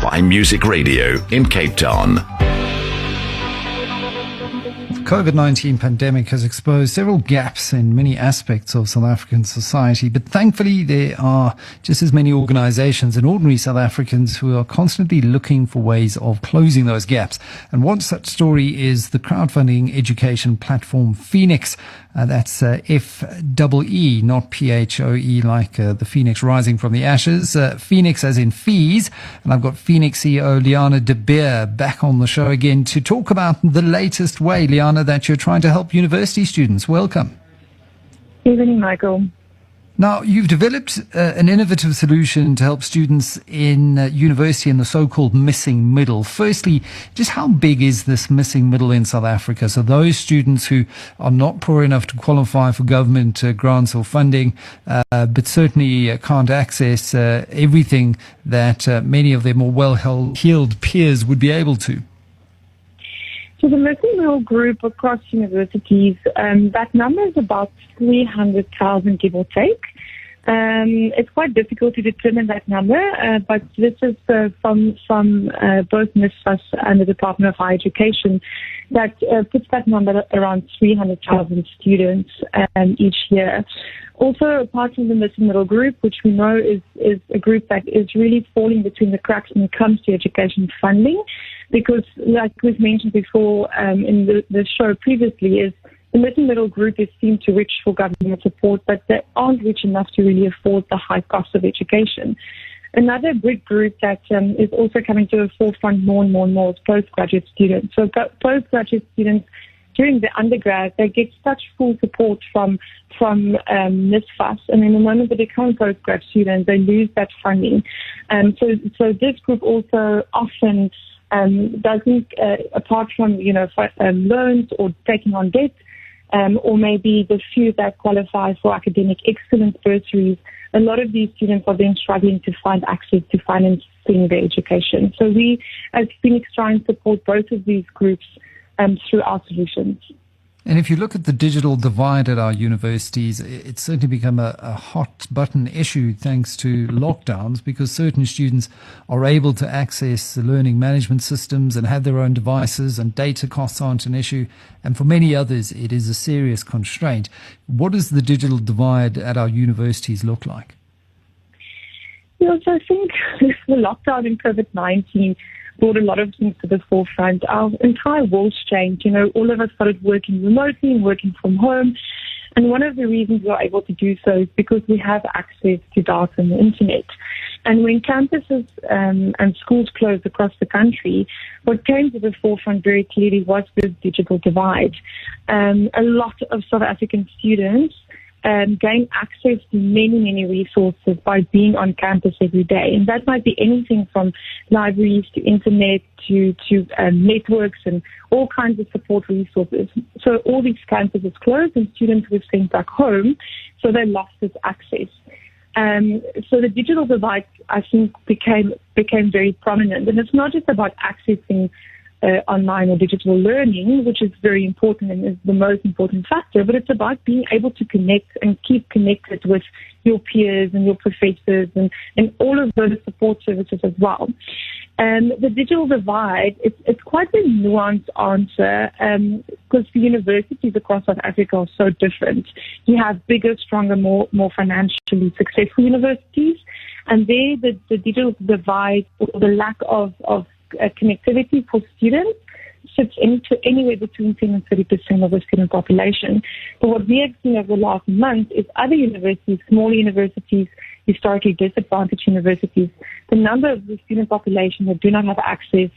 by Music Radio in Cape Town. The COVID-19 pandemic has exposed several gaps in many aspects of South African society, but thankfully there are just as many organizations and ordinary South Africans who are constantly looking for ways of closing those gaps. And one such story is the crowdfunding education platform Feenix. That's F-E-E, not P-H-O-E, like the Phoenix rising from the ashes. Feenix as in fees. And I've got Feenix CEO Leana de Beer back on the show again to talk about the latest way, Leana, that you're trying to help university students. Welcome. Good evening, Michael. Now, you've developed an innovative solution to help students in university in the so-called missing middle. Firstly, just how big is this missing middle in South Africa? So those students who are not poor enough to qualify for government grants or funding, but certainly can't access everything that many of their more well-heeled peers would be able to. So the missing middle group across universities, that number is about 300,000, give or take. It's quite difficult to determine that number, but this is from both NSFAS and the Department of Higher Education that puts that number around 300,000 students each year. Also, apart from the missing middle group, which we know is a group that is really falling between the cracks when it comes to education funding, because like we've mentioned before in the show previously, is the missing middle group is seen to reach for government support, but they aren't rich enough to really afford the high cost of education. Another big group that is also coming to the forefront more and more is postgraduate students. So postgraduate students during the undergrad, they get such full support from NSFAS, and in the moment that they become postgrad students, they lose that funding. So this group also often doesn't, apart from loans or taking on debt, or maybe the few that qualify for academic excellence bursaries, a lot of these students are then struggling to find access to financing their education. So we, as Feenix, try and support both of these groups through our solutions. And if you look at the digital divide at our universities, it's certainly become a hot button issue thanks to lockdowns, because certain students are able to access the learning management systems and have their own devices, and data costs aren't an issue. And for many others, it is a serious constraint. What does the digital divide at our universities look like? Yes, I think the lockdown in COVID-19 brought a lot of things to the forefront. Our entire world's changed. All of us started working remotely and working from home. And one of the reasons we're able to do so is because we have access to data and the internet. And when campuses and schools closed across the country, what came to the forefront very clearly was this digital divide. A lot of South African students gain access to many resources by being on campus every day. And that might be anything from libraries to internet to networks and all kinds of support resources. So all these campuses closed and students were sent back home, so they lost this access. So the digital divide, I think, became very prominent. And it's not just about accessing online or digital learning, which is very important and is the most important factor, but it's about being able to connect and keep connected with your peers and your professors and all of those support services as well. The digital divide, it's quite a nuanced answer because the universities across South Africa are so different. You have bigger, stronger, more financially successful universities, and there the digital divide or the lack of connectivity for students sits into anywhere between 10 and 30% of the student population. But what we have seen over the last month is other universities, smaller universities, historically disadvantaged universities, the number of the student population that do not have access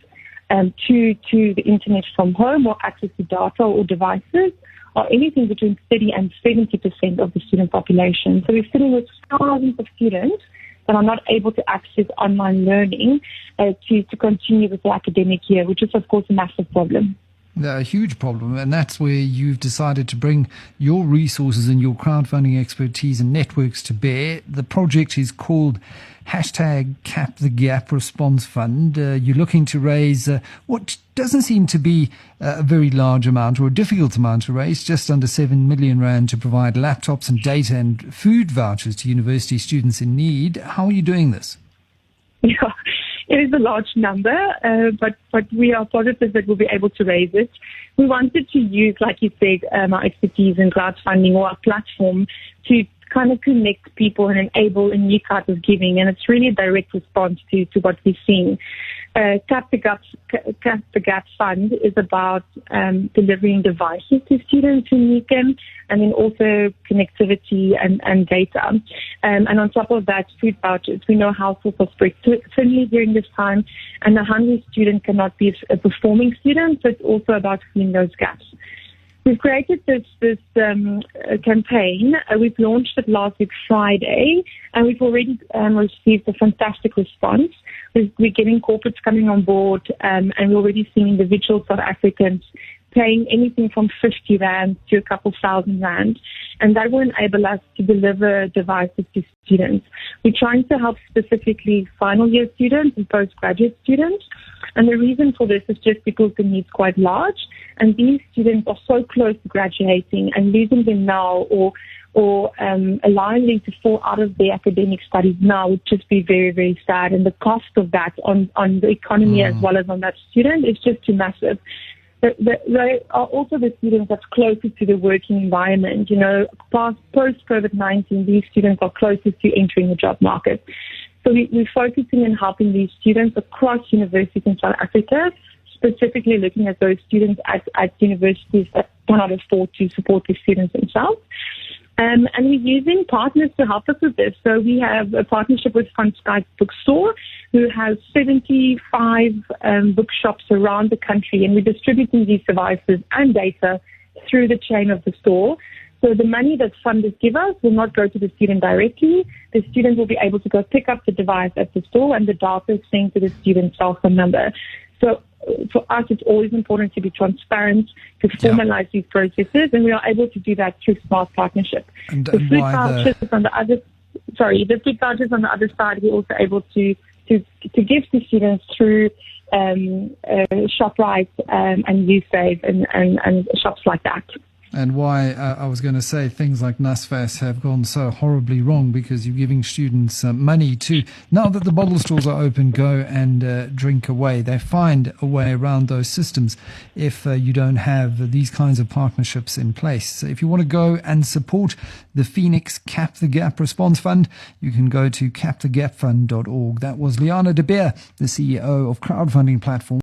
to the internet from home or access to data or devices are anything between 30 and 70% of the student population. So we're sitting with thousands of students that are not able to access online learning to continue with the academic year, which is, of course, a massive problem. A huge problem, and that's where you've decided to bring your resources and your crowdfunding expertise and networks to bear. The project is called #CapTheGap Response Fund. You're looking to raise what doesn't seem to be a very large amount or a difficult amount to raise, just under 7 million rand, to provide laptops and data and food vouchers to university students in need. How are you doing this? Yeah, It is a large number, but we are positive that we'll be able to raise it. We wanted to use, like you said, our expertise in crowdfunding or our platform to kind of connect people and enable a new type of giving, and it's really a direct response to what we're seeing. Cap the Gap Fund is about delivering devices to students who need them, and then also connectivity and data. And on top of that, food vouchers. We know households are spread thinly during this time, and a hungry student cannot be a performing student, so it's also about filling those gaps. We've created this campaign. We've launched it last week Friday, and we've already received a fantastic response. We're getting corporates coming on board, and we're already seeing individual South Africans paying anything from 50 Rand to a couple thousand Rand, and that will enable us to deliver devices to students. We're trying to help specifically final year students and postgraduate students, and the reason for this is just because the need's quite large, and these students are so close to graduating, and losing them now or allowing them to fall out of their academic studies now would just be very, very sad, and the cost of that on the economy as well as on that student is just too massive. They are also the students that's closest to the working environment. You know, post-COVID-19, these students are closest to entering the job market. So we're focusing on helping these students across universities in South Africa, specifically looking at those students at universities that cannot afford to support the students themselves. And we're using partners to help us with this. So we have a partnership with Van Skype Bookstore, who has 75 bookshops around the country, and we're distributing these devices and data through the chain of the store. So the money that funders give us will not go to the student directly. The student will be able to go pick up the device at the store, and the data is sent to the student's cell phone number. So for us, it's always important to be transparent, to formalize these processes, and we are able to do that through smart partnership. And the food vouchers on the other side, we're also able to give to students through ShopRite and USave and shops like that. And why I was going to say things like NSFAS have gone so horribly wrong, because you're giving students money to, now that the bottle stores are open, go and drink away. They find a way around those systems if you don't have these kinds of partnerships in place. So if you want to go and support the Feenix Cap the Gap Response Fund, you can go to capthegapfund.org. That was Leana, the CEO of crowdfunding platform